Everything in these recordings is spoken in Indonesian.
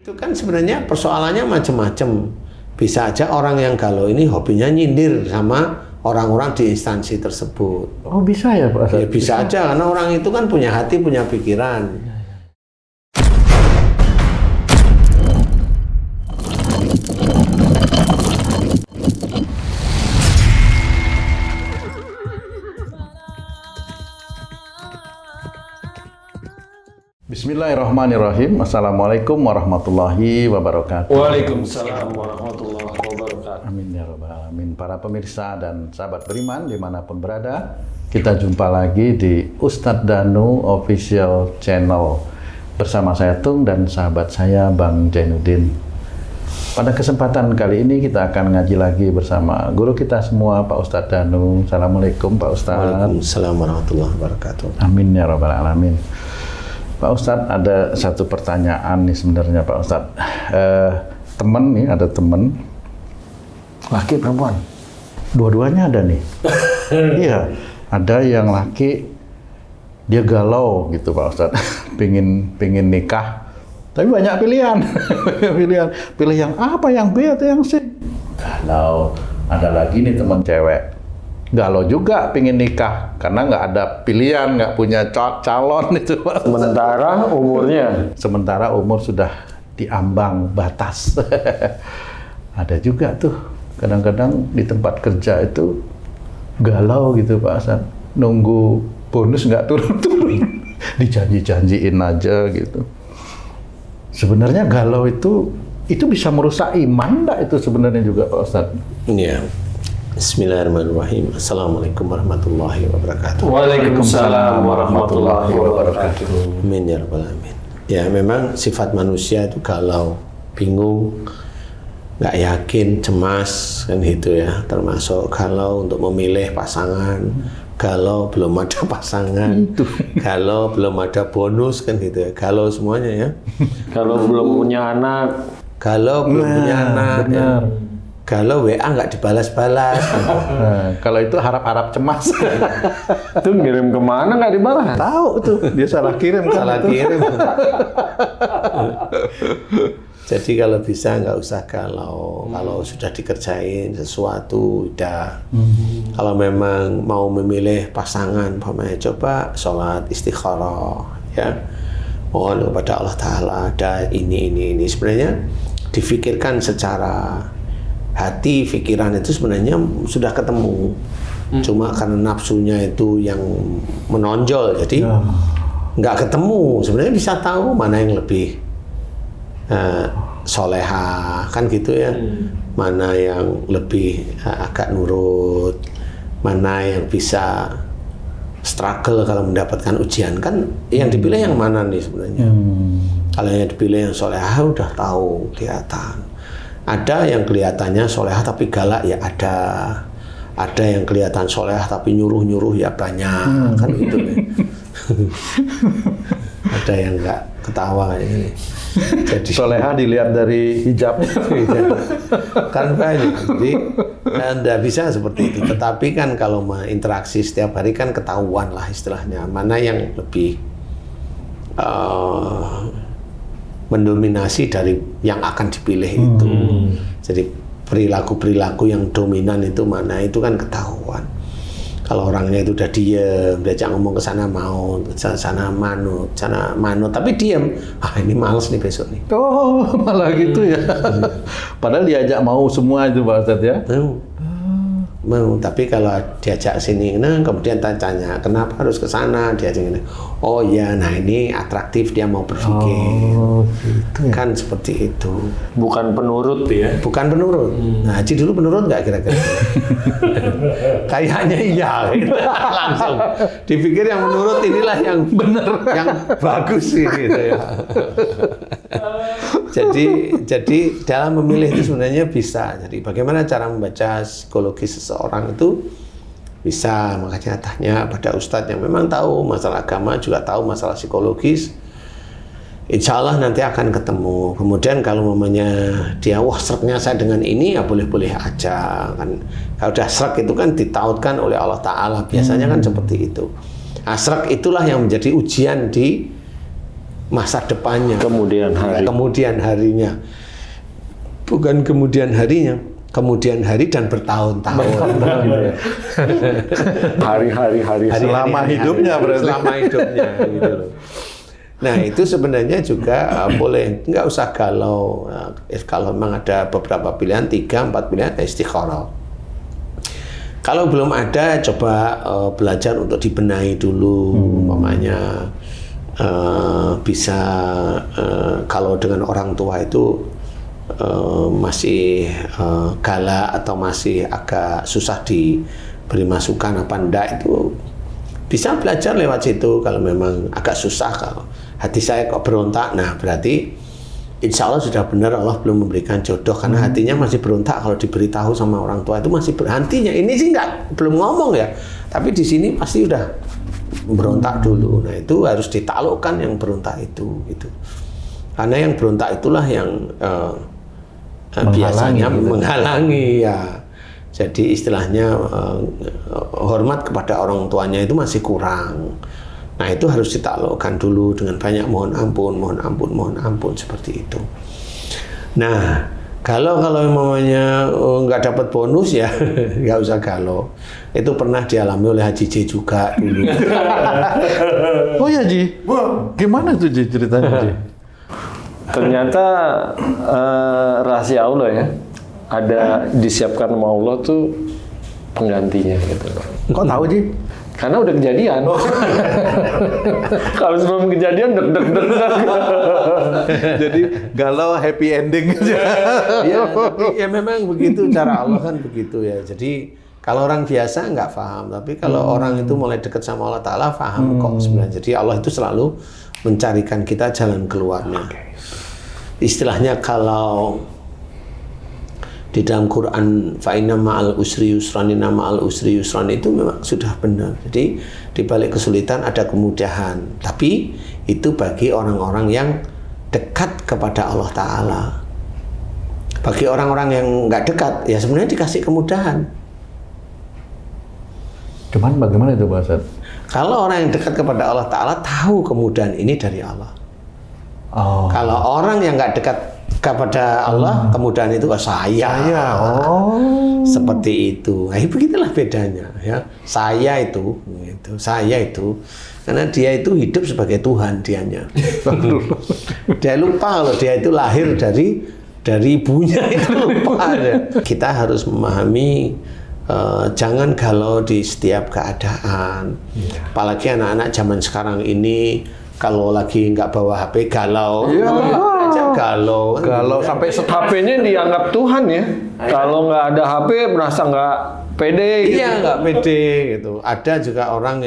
Itu kan sebenarnya persoalannya macam-macam. Bisa aja orang yang galau ini hobinya nyindir sama orang-orang di instansi tersebut. Oh bisa ya Pak? Ya, bisa aja, karena orang itu kan punya hati, punya pikiran. Bismillahirrahmanirrahim. Assalamualaikum warahmatullahi wabarakatuh. Waalaikumsalam warahmatullahi wabarakatuh. Amin ya rabbal alamin. Para pemirsa dan sahabat beriman dimanapun berada, kita jumpa lagi di Ustadz Danu Official Channel bersama saya Tung dan sahabat saya Bang Jainuddin. Pada kesempatan kali ini kita akan ngaji lagi bersama guru kita semua Pak Ustadz Danu. Assalamualaikum Pak Ustadz. Waalaikumsalam warahmatullahi wabarakatuh. Amin ya rabbal alamin. Pak Ustadz, ada satu pertanyaan nih sebenarnya Pak Ustadz. Temen nih, ada temen laki perempuan, dua-duanya ada nih. Iya, ada yang laki dia galau gitu Pak Ustadz, pingin nikah, tapi banyak pilihan. Pilih yang apa, yang B atau yang C. Galau. Ada lagi nih temen cewek, galau juga pingin nikah karena nggak ada pilihan, nggak punya calon itu Pak. Sementara umur sudah diambang batas. Ada juga tuh kadang-kadang di tempat kerja itu galau gitu Pak Hasan, nunggu bonus nggak turun-turun, dijanji-janjiin aja gitu. Sebenarnya galau itu bisa merusak iman nggak itu sebenarnya juga Pak Ustadz? Iya. Bismillahirrahmanirrahim. Assalamualaikum warahmatullahi wabarakatuh. Waalaikumsalam warahmatullahi wabarakatuh. Amin ya rabbal alamin. Ya memang sifat manusia itu galau, bingung, nggak yakin, cemas kan gitu ya. Termasuk galau untuk memilih pasangan, galau belum ada pasangan, galau belum ada bonus kan gitu ya. Galau semuanya ya. Kalau belum punya anak, Galau belum punya anak. Benar. Ya. Galau WA nggak dibalas-balas. Nah, kalau itu harap-harap cemas. itu ngirim kemana nggak dibalas? Tahu tuh, dia salah kirim kan. Salah kirim. Jadi kalau bisa nggak usah galau. Kalau sudah dikerjain sesuatu, udah. Kalau memang mau memilih pasangan, coba sholat istikharah, ya. Mohon kepada Allah Ta'ala ada ini. Sebenarnya difikirkan secara hati, pikiran itu sebenarnya sudah ketemu. Cuma karena nafsunya itu yang menonjol, jadi nggak ketemu. Sebenarnya bisa tahu mana yang lebih soleha, kan gitu ya. Mana yang lebih agak nurut, mana yang bisa struggle kalau mendapatkan ujian. Kan yang dipilih yang mana nih sebenarnya. Kalau yang dipilih yang soleha udah tahu, kelihatan. Ada yang kelihatannya solehah tapi galak ya ada. Ada yang kelihatan solehah tapi nyuruh ya banyak. Kan gitu ya. Ada yang nggak ketawa kayak gini. Jadi Solehah dilihat dari hijabnya. kan banyak. Jadi nggak bisa seperti itu. Tetapi kan kalau interaksi setiap hari kan ketahuan lah istilahnya. Mana yang lebih mendominasi dari yang akan dipilih itu. Jadi perilaku-perilaku yang dominan itu mana, itu kan ketahuan. Kalau orangnya itu udah diem, diajak ngomong ke sana mau, ke sana manut, tapi diem. Ini males nih besok nih. Oh, malah gitu ya. Padahal diajak mau semua itu Pak Ustadz ya. Mau, tapi kalau diajak sini, kemudian tanya kenapa harus ke sana, diajak ini. Oh ya, nah ini atraktif, dia mau berpikir. Oh, gitu ya. Kan seperti itu. Bukan penurut ya? Bukan penurut. Nah, Haji dulu penurut nggak kira-kira? Kayaknya iya. Gitu. Langsung dipikir yang menurut inilah yang benar, yang bagus gitu ya. Jadi dalam memilih itu sebenarnya bisa. Jadi bagaimana cara membaca psikologi seseorang itu bisa. Makanya tanya pada ustadz yang memang tahu masalah agama, juga tahu masalah psikologis. Insya Allah nanti akan ketemu. Kemudian kalau mamanya dia, wah sreknya saya dengan ini, ya boleh-boleh aja. Kan kalau udah srek itu kan ditautkan oleh Allah Ta'ala. Biasanya kan seperti itu. Srek itulah yang menjadi ujian di masa depannya. Kemudian hari. Kemudian harinya. Bukan kemudian harinya, kemudian hari dan bertahun-tahun. Gitu ya. Hari-hari Selama hidupnya berarti. Selama hidupnya gitu loh. Nah itu sebenarnya juga boleh, nggak usah galau. Kalau memang ada beberapa pilihan, 3-4 pilihan, istikharah. Kalau belum ada, coba belajar untuk dibenahi dulu. Umpamanya bisa kalau dengan orang tua itu masih galak atau masih agak susah diberi masukan apa enggak, itu bisa belajar lewat situ. Kalau memang agak susah, kalau hati saya kok berontak, nah berarti insya Allah sudah benar Allah belum memberikan jodoh, karena hatinya masih berontak. Kalau diberitahu sama orang tua itu masih berhentinya. Ini sih belum ngomong ya, tapi di sini pasti udah berontak dulu. Nah itu harus ditaklukkan yang berontak itu, gitu. Karena yang berontak itulah yang biasanya menghalangi ya. Jadi istilahnya hormat kepada orang tuanya itu masih kurang. Nah itu harus ditaklukkan dulu dengan banyak mohon ampun seperti itu. Nah kalau mamanya nggak dapat bonus ya nggak usah galau. Itu pernah dialami oleh Haji J juga dulu. Oh ya Ji, gimana tuh Ji ceritanya Ji? Ternyata rahasia Allah ya. Ada disiapkan sama Allah tuh penggantinya gitu. Kok tahu Ji? Karena udah kejadian. Kalau sebelum kejadian deg. Jadi galau happy ending aja. Ya memang begitu, cara Allah kan begitu ya. Jadi kalau orang biasa nggak paham, tapi kalau orang itu mulai dekat sama Allah Ta'ala paham kok sebenarnya. Jadi Allah itu selalu mencarikan kita jalan keluarnya. Istilahnya kalau di dalam Quran fa inna ma'al usri yusran, inna ma'al usri yusran, itu memang sudah benar. Jadi di balik kesulitan ada kemudahan. Tapi itu bagi orang-orang yang dekat kepada Allah Ta'ala. Bagi orang-orang yang nggak dekat, ya sebenarnya dikasih kemudahan. Cuman bagaimana itu Pak Ustadz? Kalau orang yang dekat kepada Allah Ta'ala tahu kemudahan ini dari Allah. Oh. Kalau orang yang nggak dekat kepada Allah, kemudahan itu saya. Oh. Seperti itu. Nah, begitulah bedanya ya. Saya itu. Karena dia itu hidup sebagai Tuhan dianya. Dia lupa kalau dia itu lahir dari ibunya, itu lupa ya. Kita harus memahami jangan galau di setiap keadaan. Apalagi anak-anak zaman sekarang ini kalau lagi nggak bawa HP galau. Galau sampai HP-nya dianggap Tuhan ya. Kalau nggak ada HP merasa nggak pede gitu. Iya, nggak pede gitu. Ada juga orang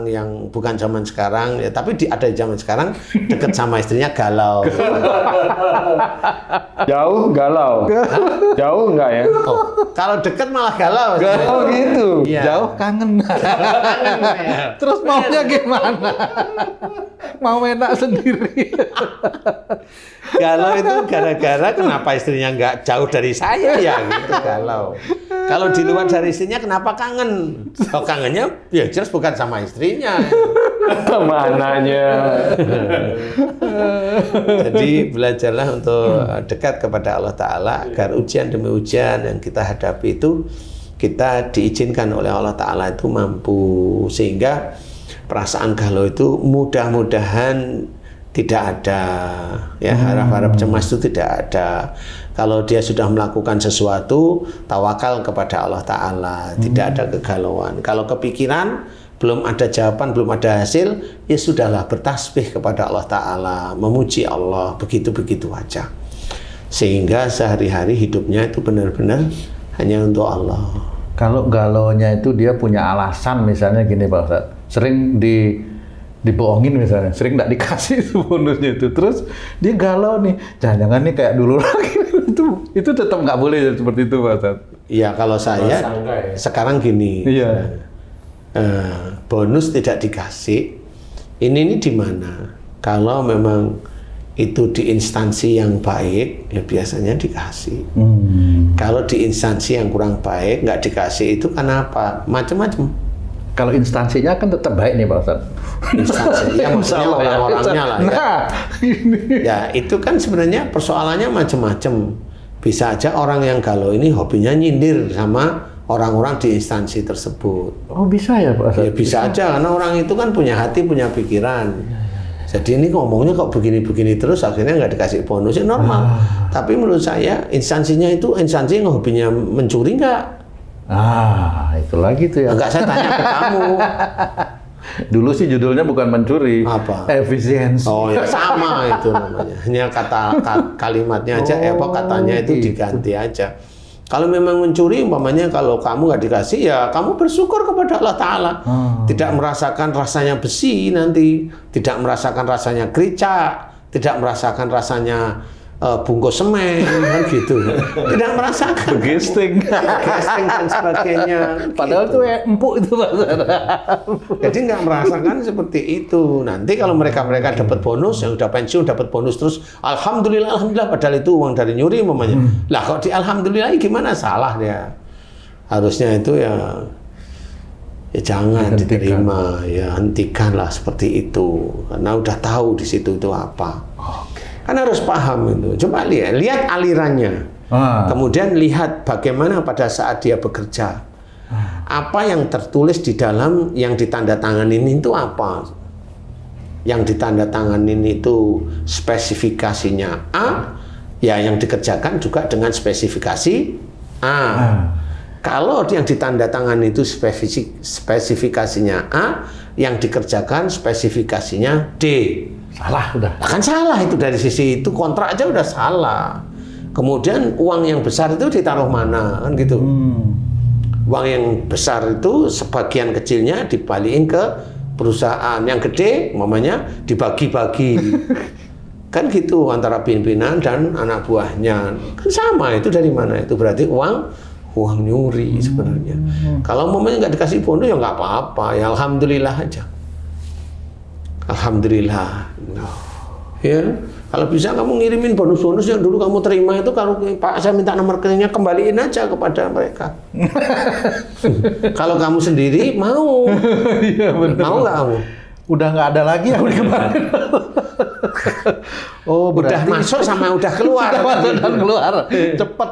yang bukan zaman sekarang ya, tapi ada zaman sekarang deket sama istrinya galau. Jauh galau. Jauh nggak ya? Oh, kalau deket malah galau. Galau gitu. Iya. Jauh kangen. Terus maunya gimana? Mau enak sendiri. Galau itu gara-gara kenapa istrinya nggak jauh dari saya ya gitu galau. Kalau di luar dari istrinya kenapa kangen? Kalau kangennya ya jelas bukan sama istrinya. Sama anaknya. Jadi belajarlah untuk dekat kepada Allah Ta'ala agar ujian demi ujian yang kita hadapi itu kita diizinkan oleh Allah Ta'ala itu mampu, sehingga perasaan galau itu mudah-mudahan tidak ada ya, harap-harap cemas itu tidak ada. Kalau dia sudah melakukan sesuatu, tawakal kepada Allah Ta'ala, tidak ada kegalauan. Kalau kepikiran belum ada jawaban, belum ada hasil, ya sudahlah, bertasbih kepada Allah Ta'ala, memuji Allah, begitu-begitu aja. Sehingga sehari-hari hidupnya itu benar-benar hanya untuk Allah. Kalau galaunya itu dia punya alasan, misalnya gini Pak Ustadz, sering dibohongin misalnya, sering nggak dikasih itu bonusnya itu, terus dia galau nih, jangan-jangan nih kayak dulu lagi, itu tetap nggak boleh seperti itu Pak Ustadz. Iya, kalau saya sekarang gini, bonus tidak dikasih, ini di mana? Kalau memang itu di instansi yang baik, ya biasanya dikasih. Kalau di instansi yang kurang baik, nggak dikasih, itu kenapa? Macam-macam. Kalau instansinya kan tetap baik nih Pak Ustadz. Instansi, ya maksudnya orang-orangnya lah ya. Nah, ini. Ya itu kan sebenarnya persoalannya macam-macam. Bisa aja orang yang galau ini hobinya nyindir sama orang-orang di instansi tersebut. Oh bisa ya Pak Ustadz? Ya bisa aja, karena orang itu kan punya hati, punya pikiran. Jadi ini ngomongnya kok begini-begini terus, akhirnya nggak dikasih bonus, ya normal. Tapi menurut saya instansinya itu instansi yang hobinya mencuri nggak? Itu lagi tuh ya. Enggak, saya tanya ke kamu. Dulu sih judulnya bukan mencuri, Apa? efisiensi. Oh ya sama itu namanya. Hanya kalimatnya aja, katanya itu gitu. diganti aja. Kalau memang mencuri, umpamanya kalau kamu nggak dikasih, ya kamu bersyukur kepada Allah Ta'ala. Tidak merasakan rasanya besi nanti, tidak merasakan rasanya gericak, tidak merasakan rasanya bungkus semen, kan gitu. Tidak merasakan. Gesting. Casting dan sebagainya. Padahal gitu. tuh empuk itu Pak Ustadz. Jadi nggak merasakan seperti itu. Nanti kalau mereka dapat bonus, yang udah pensiun dapat bonus terus, alhamdulillah, padahal itu uang dari nyuri umpamanya. Lah kok di alhamdulillah gimana, salah dia. Harusnya itu ya jangan diterima, ya hentikanlah seperti itu. Karena udah tahu di situ itu apa. Kan harus paham itu. Coba lihat alirannya. Kemudian lihat bagaimana pada saat dia bekerja. Apa yang tertulis di dalam yang ditandatanganin itu apa? Yang ditandatanganin itu spesifikasinya A, ya yang dikerjakan juga dengan spesifikasi A. Kalau yang ditandatangani itu spesifikasinya A, yang dikerjakan spesifikasinya D. Salah udah. Kan salah itu, dari sisi itu kontrak aja udah salah. Kemudian uang yang besar itu ditaruh mana, kan gitu. Uang yang besar itu sebagian kecilnya dibalikin ke perusahaan, yang gede mamanya dibagi-bagi. Kan gitu antara pimpinan dan anak buahnya. Kan sama, itu dari mana? Itu berarti uang nyuri sebenarnya. Kalau mamanya nggak dikasih bonus ya nggak apa-apa, ya alhamdulillah aja. Alhamdulillah. Ya, kalau bisa kamu ngirimin bonus-bonus yang dulu kamu terima itu, kalau Pak saya minta nomor rekeningnya, kembaliin aja kepada mereka. Kalau kamu sendiri mau, mau nggak kamu? Udah nggak ada lagi yang dikembaliin. Oh, Udah masuk sama udah keluar. Udah keluar, cepet.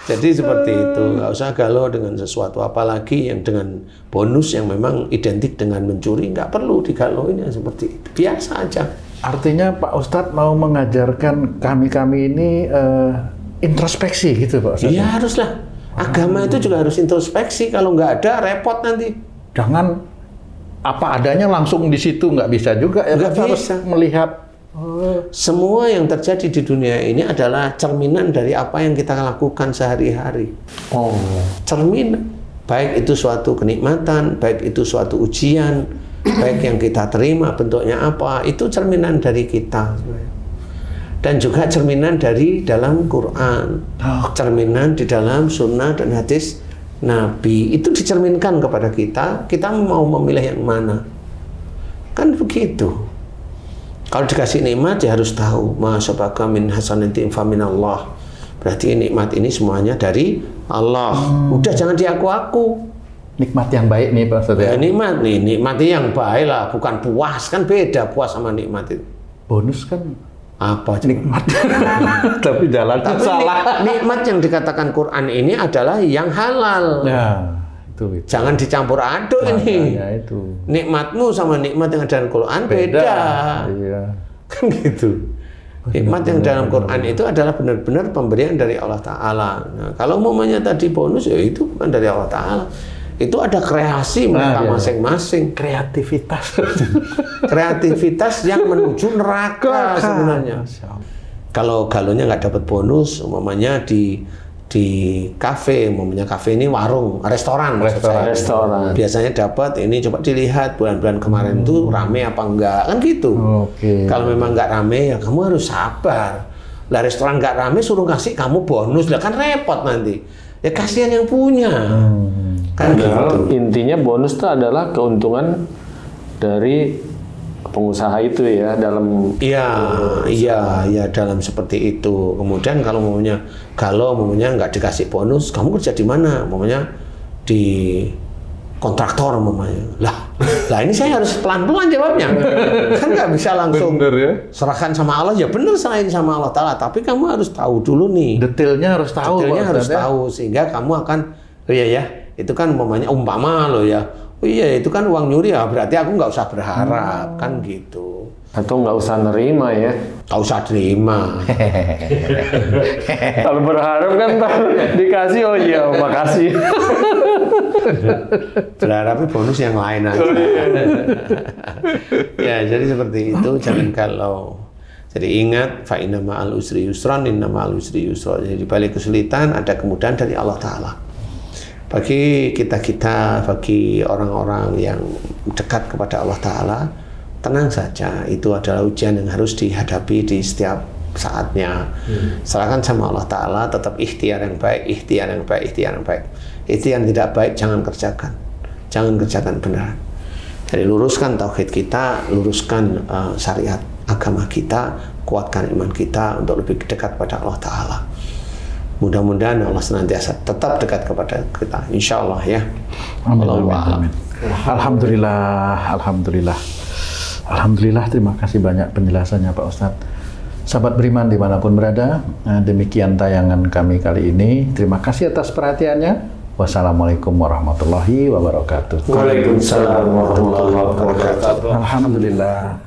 Jadi seperti itu, nggak usah galau dengan sesuatu, apalagi yang dengan bonus yang memang identik dengan mencuri, nggak perlu digalauin, ya seperti itu, biasa aja. Artinya Pak Ustadz mau mengajarkan kami ini introspeksi gitu Pak Ustadz? Iya haruslah, agama itu juga harus introspeksi, kalau nggak ada repot nanti. Jangan apa adanya langsung di situ, nggak bisa juga ya, Nggak harus bisa. melihat. Semua yang terjadi di dunia ini adalah cerminan dari apa yang kita lakukan sehari-hari. Cerminan. Baik itu suatu kenikmatan, baik itu suatu ujian, baik yang kita terima bentuknya apa, itu cerminan dari kita. Dan juga cerminan dari dalam Quran, cerminan di dalam sunnah dan hadis Nabi. Itu dicerminkan kepada kita mau memilih yang mana. Kan begitu. Kalau dikasih nikmat ya harus tahu, ma sabaka min hasanatin fa min Allah. Berarti nikmat ini semuanya dari Allah. Udah jangan diaku-aku. Nikmat yang baik nih Pak Ustadz ya. Nikmat yang baik lah, bukan puas, kan beda puas sama nikmat itu. Bonus kan Apa nikmat. Tapi jalannya Tapi salah. nikmat yang dikatakan Quran ini adalah yang halal. Ya, itu. Jangan dicampur aduk ini. Ya, itu. Nikmatmu sama nikmat yang ada dalam Quran beda. Iya. Kan gitu. Nikmat yang dalam Quran itu adalah benar-benar pemberian dari Allah Ta'ala. Nah, kalau umpamanya tadi bonus, ya itu bukan dari Allah Ta'ala. Itu ada kreasi mereka masing-masing. Kreativitas. Kreativitas yang menuju neraka sebenarnya. Kalau galonnya nggak dapat bonus, umpamanya di kafe, umpamanya kafe ini warung, restoran. Restoran. Biasanya dapat ini, coba dilihat bulan-bulan kemarin itu rame apa enggak, kan gitu. Oke. Kalau memang nggak rame ya kamu harus sabar. Lah restoran nggak rame suruh kasih kamu bonus, lah kan repot nanti. Ya kasihan yang punya. Kan Padahal gitu. intinya bonus itu adalah keuntungan dari pengusaha itu ya dalam Iya dalam seperti itu. Kemudian kalau maunya nggak dikasih bonus, kamu kerja di mana? Maunya di kontraktor umpamanya. Lah ini saya harus pelan-pelan jawabnya. Kan nggak bisa langsung Bener ya. serahkan sama Allah. Ya bener serahin sama Allah Ta'ala. Tapi kamu harus tahu dulu nih. Detailnya harus tahu. Detailnya Pak harus Ustadz, ya. tahu. Sehingga kamu akan, oh iya ya, itu kan umpamanya umpama loh ya. Oh iya itu kan uang nyuri ya, berarti aku nggak usah berharap. Kan gitu. Atau nggak usah nerima ya. Nggak usah terima. Kalau berharap kan ntar dikasih, oh iya makasih. Berharapnya bonus yang lain aja. Ya, jadi seperti itu. Jangan kalau. Jadi ingat, fa inna ma'al usri yusran, inna ma'al usri yusra. Jadi di balik kesulitan ada kemudahan dari Allah Ta'ala. Bagi kita-kita, bagi orang-orang yang dekat kepada Allah Ta'ala, tenang saja. Itu adalah ujian yang harus dihadapi di setiap saatnya. Serahkan sama Allah Ta'ala, tetap ikhtiar yang baik, ikhtiar yang baik, ikhtiar yang baik. Itu yang tidak baik, jangan kerjakan. Jangan kerjakan beneran. Jadi luruskan tauhid kita, luruskan syariat agama kita, kuatkan iman kita untuk lebih dekat pada Allah Ta'ala. Mudah-mudahan Allah senantiasa tetap dekat kepada kita, insya Allah ya. Amin, amin. Alhamdulillah, alhamdulillah. Alhamdulillah, terima kasih banyak penjelasannya Pak Ustadz. Sahabat beriman dimanapun berada, demikian tayangan kami kali ini. Terima kasih atas perhatiannya. Wassalamualaikum warahmatullahi wabarakatuh. Waalaikumsalam warahmatullahi wabarakatuh. Alhamdulillah.